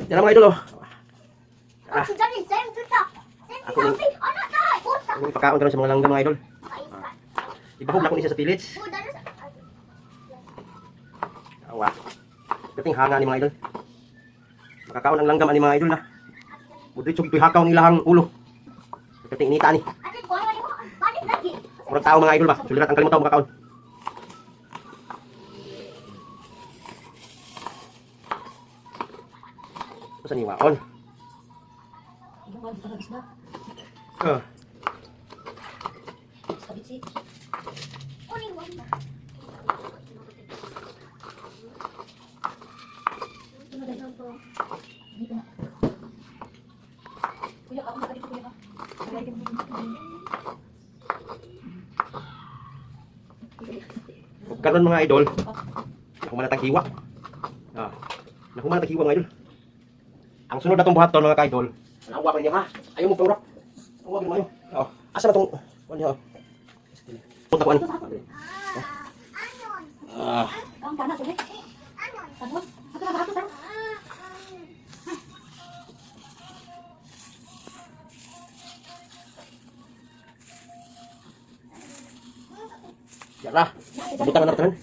Yan ang mga idol, oh. Ah, ako yung pagkaon karon sa mga langgam mga idol. Ibahog na ko niya sa pillets. Awa. Dating hanga ni mga idol. Makakaon ang langgam ani mga idol na. Mudrit sug hakaw nilang ulo. Dating inita ni. Murag tao mga idol ba? Sulirat ang kalimutan makakaon. Sa ni waon. Karon mga idol, nakuha na tang hiwa. Nakuha na tang hiwa mga idol. Ang sunod na itong buhaton mga ka-idol, nakuha pa niya ha. Ayaw mo pang rock. Nakuha mo ayaw. Asa na itong kuha niya. Punta ko ano. Yan lah. Buta na natin.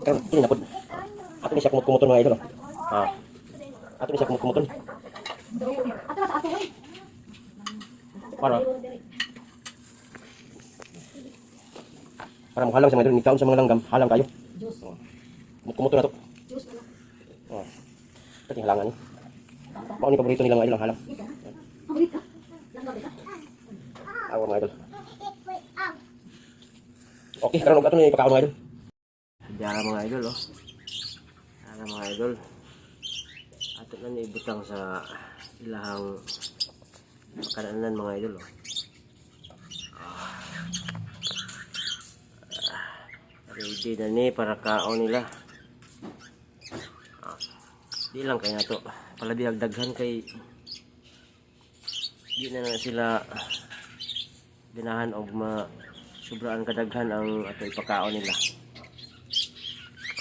Karon ini napod. Ato ni siya kumot-kumoton mga idol. Ato ni siya kumot-kumoton. Para menghalang sa mga idol, nikaon sa mga langgam, halang kayo. Kumot-kumoton na to. Pati halangan ni. Mao ni paborito nilang mga idol ang halang. Awa mga idol. Okay, karon og ato ni pagkaon mga idol. Diara mga idol, oh. Diara mga idol. Ato na ni ibutang sa ilahang makanan mga idol, oh. Ready na ni para kaon nila. Di lang kay nato. Palabi daghan kay di na sila binahan og sobraan kadaghan ang ato ipakaon nila.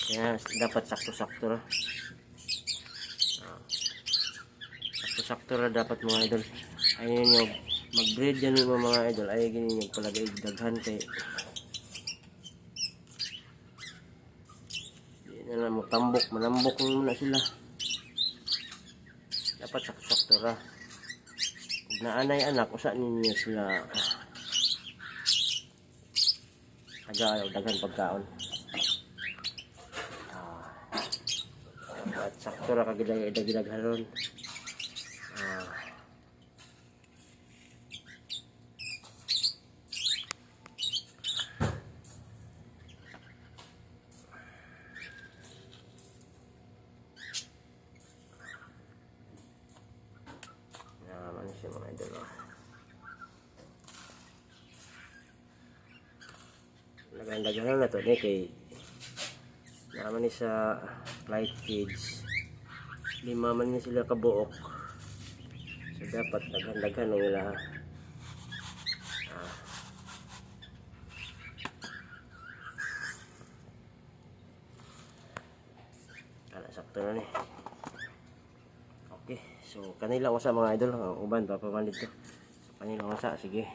Kaya dapat sakto-sakto ra. Sakto-sakto ra dapat mga idol. Ayun yung mag-breed yan yung mga idol. Ay ganyan yung palagay daghan kay di na lang matambok. Manambok muna sila. Dapat sakto-sakto ra. Kung naanay anak, usa ninyo sila ayaw daghan pagkaon. At sakto ra kagidag haron. Naman siya mga idol. Nagandagalan na to ni kay naman ni sa flight cage. Lima man ni sila kabuok. So dapat daghan-daghan ng ila. Kala sakto na ni. Okay, so kanila ko sa mga idol, ang uban papamanid to. So kanila ko sa sige.